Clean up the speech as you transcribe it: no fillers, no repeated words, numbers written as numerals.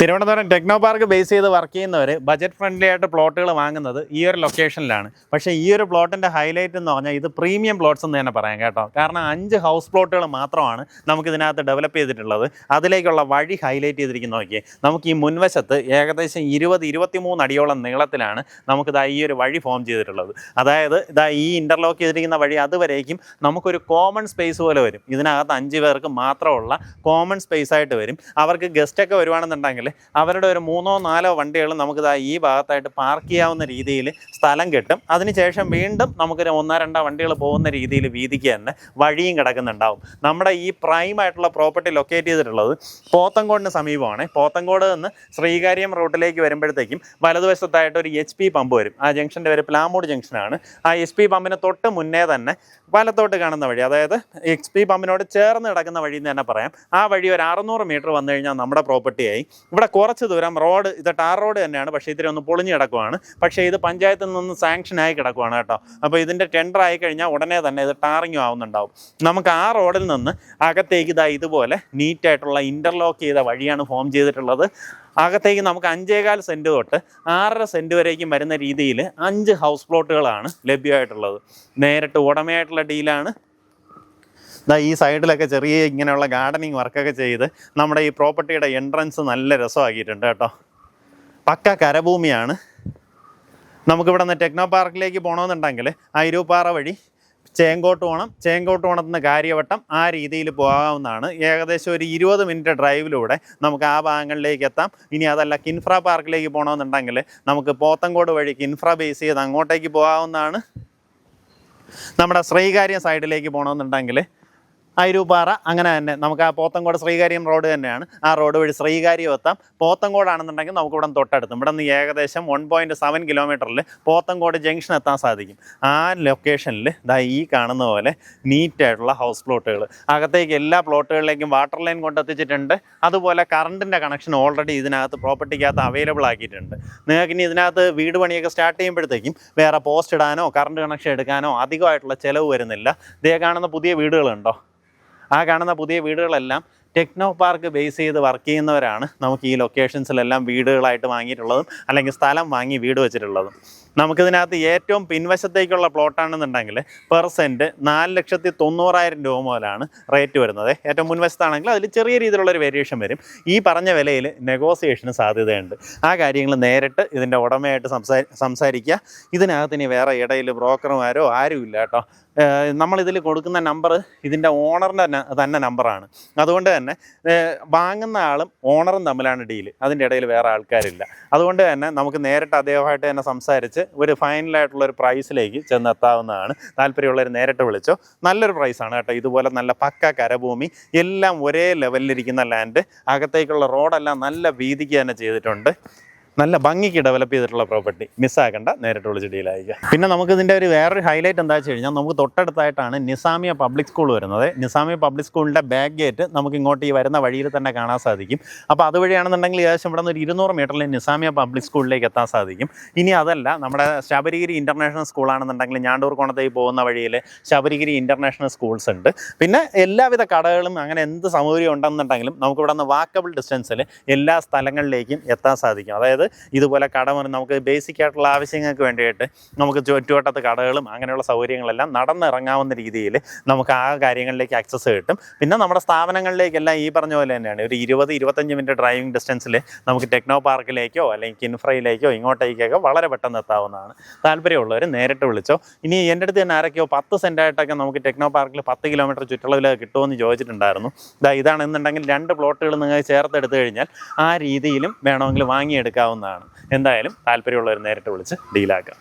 Thiruvananthapuram techno park base ചെയ്ത് work ചെയ്യുന്നവർ budget friendly ആയിട്ട് പ്ലോട്ടുകൾ വാങ്ങുന്നത് ഈ ഒരു ലൊക്കേഷനിലാണ്. പക്ഷേ ഈ ഒരു പ്ലോട്ടിൻ്റെ ഹൈലൈറ്റ് എന്ന് പറഞ്ഞാൽ ഇത് പ്രീമിയം പ്ലോട്ട്സ് എന്ന് തന്നെ പറയാം കേട്ടോ. കാരണം 5 ഹൗസ് പ്ലോട്ടുകൾ മാത്രമാണ് നമുക്കിതിനകത്ത് ഡെവലപ്പ് ചെയ്തിട്ടുള്ളത്. അതിലേക്കുള്ള വഴി ഹൈലൈറ്റ് ചെയ്തിരിക്കുന്ന നോക്കിയേ. നമുക്ക് ഈ മുൻവശത്ത് ഏകദേശം 20-23 അടിയോളം നീളത്തിലാണ് നമുക്കിതാ ഈ ഒരു വഴി ഫോം ചെയ്തിട്ടുള്ളത്. അതായത് ഇതാ ഈ ഇൻ്റർലോക്ക് ചെയ്തിരിക്കുന്ന വഴി അതുവരേക്കും നമുക്കൊരു കോമൺ സ്പേസ് പോലെ വരും. ഇതിനകത്ത് 5 പേർക്ക് മാത്രമുള്ള കോമൺ സ്പേസ് ആയിട്ട് വരും. അവർക്ക് ഗസ്റ്റൊക്കെ വരുവാണെന്നുണ്ടെങ്കിൽ അവരുടെ ഒരു 3-4 വണ്ടികൾ നമുക്കിതാ ഈ ഭാഗത്തായിട്ട് പാർക്ക് ചെയ്യാവുന്ന രീതിയിൽ സ്ഥലം കിട്ടും. അതിനുശേഷം വീണ്ടും നമുക്കൊരു 1-2 വണ്ടികൾ പോകുന്ന രീതിയിൽ വീതിക്ക് തന്നെ വഴിയും കിടക്കുന്നുണ്ടാവും. നമ്മുടെ ഈ പ്രൈം ആയിട്ടുള്ള പ്രോപ്പർട്ടി ലൊക്കേറ്റ് ചെയ്തിട്ടുള്ളത് പോത്തങ്കോടിന് സമീപമാണ്. പോത്തങ്കോട് നിന്ന് ശ്രീകാര്യം റൂട്ടിലേക്ക് വരുമ്പോഴത്തേക്കും വലതുവശത്തായിട്ട് ഒരു HP പമ്പ് വരും. ആ ജംഗ്ഷൻ്റെ പേര് പ്ലാമൂട് ജംഗ്ഷനാണ്. ആ HP പമ്പിന് തൊട്ട് മുന്നേ തന്നെ വലത്തോട്ട് കാണുന്ന വഴി, അതായത് HP പമ്പിനോട് ചേർന്ന് കിടക്കുന്ന വഴി എന്ന് തന്നെ പറയാം. ആ വഴി ഒരു 600 മീറ്റർ വന്നു കഴിഞ്ഞാൽ നമ്മുടെ പ്രോപ്പർട്ടിയായി. ഇവിടെ കുറച്ച് ദൂരം റോഡ്, ഇത് ടാർ റോഡ് തന്നെയാണ്, പക്ഷേ ഇതിൽ ഒന്ന് പൊളിഞ്ഞ് കിടക്കുവാണ്. പക്ഷേ ഇത് പഞ്ചായത്തിൽ നിന്ന് സാങ്ഷനായി കിടക്കുവാണ് കേട്ടോ. അപ്പോൾ ഇതിൻ്റെ ടെൻഡർ ആയി കഴിഞ്ഞാൽ ഉടനെ തന്നെ ഇത് ടാറിങ്ങും ആവുന്നുണ്ടാവും. നമുക്ക് ആ റോഡിൽ നിന്ന് അകത്തേക്ക് ഇതാ ഇതുപോലെ നീറ്റായിട്ടുള്ള ഇൻ്റർലോക്ക് ചെയ്ത വഴിയാണ് ഫോം ചെയ്തിട്ടുള്ളത്. അകത്തേക്ക് നമുക്ക് 5.25 സെൻറ്റ് തൊട്ട് 6.5 സെൻറ്റ് വരേക്കും വരുന്ന രീതിയിൽ 5 ഹൗസ് പ്ലോട്ടുകളാണ് ലഭ്യമായിട്ടുള്ളത്. നേരിട്ട് ഉടമയായിട്ടുള്ള ഡീലാണ്. ഈ സൈഡിലൊക്കെ ചെറിയ ഇങ്ങനെയുള്ള ഗാർഡനിങ് വർക്കൊക്കെ ചെയ്ത് നമ്മുടെ ഈ പ്രോപ്പർട്ടിയുടെ എൻട്രൻസ് നല്ല രസമാക്കിയിട്ടുണ്ട് കേട്ടോ. പക്ക കരഭൂമിയാണ്. നമുക്കിവിടെ നിന്ന് ടെക്നോ പാർക്കിലേക്ക് പോകണമെന്നുണ്ടെങ്കിൽ അയിരൂപ്പാറ വഴി ചേങ്കോട്ട് പോകണം. ചേങ്കോട്ട് നിന്ന് കാര്യവട്ടം ആ രീതിയിൽ പോകാവുന്നതാണ്. ഏകദേശം ഒരു 20 മിനിറ്റ് ഡ്രൈവിലൂടെ നമുക്ക് ആ ഭാഗങ്ങളിലേക്ക് എത്താം. ഇനി അതല്ല കിൻഫ്ര പാർക്കിലേക്ക് പോകണമെന്നുണ്ടെങ്കിൽ നമുക്ക് പോത്തങ്കോട് വഴി കിൻഫ്ര ബേസ് ചെയ്ത് അങ്ങോട്ടേക്ക് പോകാവുന്നതാണ്. നമ്മുടെ ശ്രീകാര്യം സൈഡിലേക്ക് പോകണമെന്നുണ്ടെങ്കിൽ അയിരൂപ്പാറ അങ്ങനെ തന്നെ നമുക്ക് ആ പോത്തങ്കോട് ശ്രീകാര്യം റോഡ് തന്നെയാണ്. ആ റോഡ് വഴി ശ്രീകാര്യം എത്താം. പോത്തങ്കോടാണെന്നുണ്ടെങ്കിൽ നമുക്ക് ഇവിടെ തൊട്ടടുത്തും, ഇവിടെ നിന്ന് ഏകദേശം 1.7 കിലോമീറ്ററിൽ പോത്തങ്കോട് ജംഗ്ഷൻ എത്താൻ സാധിക്കും. ആ ലൊക്കേഷനിൽ ഈ കാണുന്ന പോലെ നീറ്റായിട്ടുള്ള ഹൗസ് പ്ലോട്ടുകൾ. അകത്തേക്ക് എല്ലാ പ്ലോട്ടുകളിലേക്കും വാട്ടർ ലൈൻ കൊണ്ടെത്തിച്ചിട്ടുണ്ട്. അതുപോലെ കറണ്ടിൻ്റെ കണക്ഷൻ ഓൾറെഡി ഇതിനകത്ത് പ്രോപ്പർട്ടിക്കകത്ത് അവൈലബിൾ ആക്കിയിട്ടുണ്ട്. നിങ്ങൾക്ക് ഇനി ഇതിനകത്ത് വീട് പണിയൊക്കെ സ്റ്റാർട്ട് ചെയ്യുമ്പോഴത്തേക്കും വേറെ പോസ്റ്റ് ഇടാനോ കറണ്ട് കണക്ഷൻ എടുക്കാനോ അധികമായിട്ടുള്ള ചിലവ് വരുന്നില്ല. ഇതേ കാണുന്ന പുതിയ വീടുകളുണ്ടോ? ആ കാണുന്ന പുതിയ വീടുകളെല്ലാം ടെക്നോ പാർക്ക് ബേസ് ചെയ്ത് വർക്ക് ചെയ്യുന്നവരാണ് നമുക്ക് ഈ ലൊക്കേഷൻസിലെല്ലാം വീടുകളായിട്ട് വാങ്ങിയിട്ടുള്ളതും അല്ലെങ്കിൽ സ്ഥലം വാങ്ങി വീട് വെച്ചിട്ടുള്ളതും. നമുക്കിതിനകത്ത് ഏറ്റവും പിൻവശത്തേക്കുള്ള പ്ലോട്ടാണെന്നുണ്ടെങ്കിൽ പെർ സെൻറ്റ് 4,90,000 രൂപ മുതലാണ് റേറ്റ് വരുന്നത്. ഏറ്റവും മുൻവശത്താണെങ്കിൽ അതിൽ ചെറിയ രീതിയിലുള്ളൊരു വേരിയേഷൻ വരും. ഈ പറഞ്ഞ വിലയിൽ നെഗോസിയേഷന് സാധ്യതയുണ്ട്. ആ കാര്യങ്ങൾ നേരിട്ട് ഇതിൻ്റെ ഉടമയായിട്ട് സംസാരിക്കുക. ഇതിനകത്ത് ഇനി വേറെ ഇടയിൽ ബ്രോക്കർമാരോ ആരുമില്ല കേട്ടോ. നമ്മളിതിൽ കൊടുക്കുന്ന നമ്പർ ഇതിൻ്റെ ഓണറിൻ്റെ തന്നെ നമ്പറാണ്. അതുകൊണ്ട് തന്നെ വാങ്ങുന്ന ആളും ഓണറും തമ്മിലാണ് ഡീല്. അതിൻ്റെ ഇടയിൽ വേറെ ആൾക്കാരില്ല. അതുകൊണ്ട് തന്നെ നമുക്ക് നേരിട്ട് അദ്ദേഹമായിട്ട് തന്നെ സംസാരിച്ച് ഒരു ഫൈനലായിട്ടുള്ളൊരു പ്രൈസിലേക്ക് ചെന്നെത്താവുന്നതാണ്. താല്പര്യമുള്ളവർ നേരിട്ട് വിളിച്ചോ. നല്ലൊരു പ്രൈസാണ് കേട്ടോ. ഇതുപോലെ നല്ല പക്ക കരഭൂമി, എല്ലാം ഒരേ ലെവലിലിരിക്കുന്ന ലാൻഡ്, അകത്തേക്കുള്ള റോഡെല്ലാം നല്ല വീതിക്ക് തന്നെ ചെയ്തിട്ടുണ്ട്. നല്ല ഭംഗിക്ക് ഡെവലപ്പ് ചെയ്തിട്ടുള്ള പ്രോപ്പർട്ടി. മിസ്സാക്കണ്ട, നേരിട്ട് വിളിച്ച് ഡീലായിരിക്കുക. പിന്നെ നമുക്കിതിൻ്റെ വേറൊരു ഹൈലൈറ്റ് എന്താ വെച്ച് കഴിഞ്ഞാൽ നമുക്ക് തൊട്ടടുത്തായിട്ടാണ് നിസാമിയ പബ്ലിക് സ്കൂൾ വരുന്നത്. നിസാമിയ പബ്ലിക് സ്കൂളിൻ്റെ ബാക്ക് ഗേറ്റ് നമുക്ക് ഇങ്ങോട്ട് ഈ വരുന്ന വഴിയിൽ തന്നെ കാണാൻ സാധിക്കും. അപ്പോൾ അതുവഴിയാണെന്നുണ്ടെങ്കിൽ ഏകദേശം ഇവിടെ നിന്ന് ഒരു 200 മീറ്ററിൽ നിസാമിയ പബ്ലിക് സ്കൂളിലേക്ക് എത്താൻ സാധിക്കും. ഇനി അതല്ല, നമ്മുടെ ശബരിഗിരി ഇൻ്റർനാഷണൽ സ്കൂളാണെന്നുണ്ടെങ്കിൽ ഞാണ്ടൂർ കോണത്തേക്ക് പോകുന്ന വഴിയിൽ ശബരിഗിരി ഇൻ്റർനാഷണൽ സ്കൂൾസ് ഉണ്ട്. പിന്നെ എല്ലാവിധ കടകളും അങ്ങനെ എന്ത് സൗകര്യം ഉണ്ടെന്നുണ്ടെങ്കിലും നമുക്കിവിടെ നിന്ന് വാക്കബിൾ ഡിസ്റ്റൻസിൽ എല്ലാ സ്ഥലങ്ങളിലേക്കും എത്താൻ സാധിക്കും. അതായത് ഇതുപോലെ കടമറി നമുക്ക് ബേസിക് ആയിട്ടുള്ള ആവശ്യങ്ങൾക്ക് വേണ്ടിയിട്ട് നമുക്ക് ചുറ്റുവട്ടത്ത് കടകളും അങ്ങനെയുള്ള സൗകര്യങ്ങളെല്ലാം നടന്നിറങ്ങാവുന്ന രീതിയിൽ നമുക്ക് ആ കാര്യങ്ങളിലേക്ക് ആക്സസ് കിട്ടും. പിന്നെ നമ്മുടെ സ്ഥാപനങ്ങളിലേക്കെല്ലാം ഈ പറഞ്ഞ പോലെ തന്നെയാണ്. ഒരു 20-25 മിനിറ്റ് ഡ്രൈവിംഗ് ഡിസ്റ്റൻസിൽ നമുക്ക് ടെക്നോ പാർക്കിലേക്കോ അല്ലെങ്കിൽ കിൻഫ്രയിലേക്കോ ഇങ്ങോട്ടേക്കൊക്കെ വളരെ പെട്ടെന്ന് എത്താവുന്നതാണ്. താല്പര്യമുള്ളവർ നേരിട്ട് വിളിച്ചോ. ഇനി എൻ്റെ അടുത്ത് തന്നെ ആരൊക്കെയോ 10 സെൻറ്റായിട്ടൊക്കെ നമുക്ക് ടെക്നോ പാർക്കിൽ 10 കിലോമീറ്റർ ചുറ്റളവിലൊക്കെ കിട്ടുമെന്ന് ചോദിച്ചിട്ടുണ്ടായിരുന്നു. ഇതാണെന്നുണ്ടെങ്കിൽ 2 പ്ലോട്ടുകൾ നിങ്ങൾ ചേർത്തെടുത്തു കഴിഞ്ഞാൽ ആ രീതിയിലും വേണമെങ്കിൽ വാങ്ങിയെടുക്കാവുന്നതാണ്. എന്തായാലും താല്പര്യമുള്ളവർ നേരിട്ട് വിളിച്ച് ഡീലാക്കാം.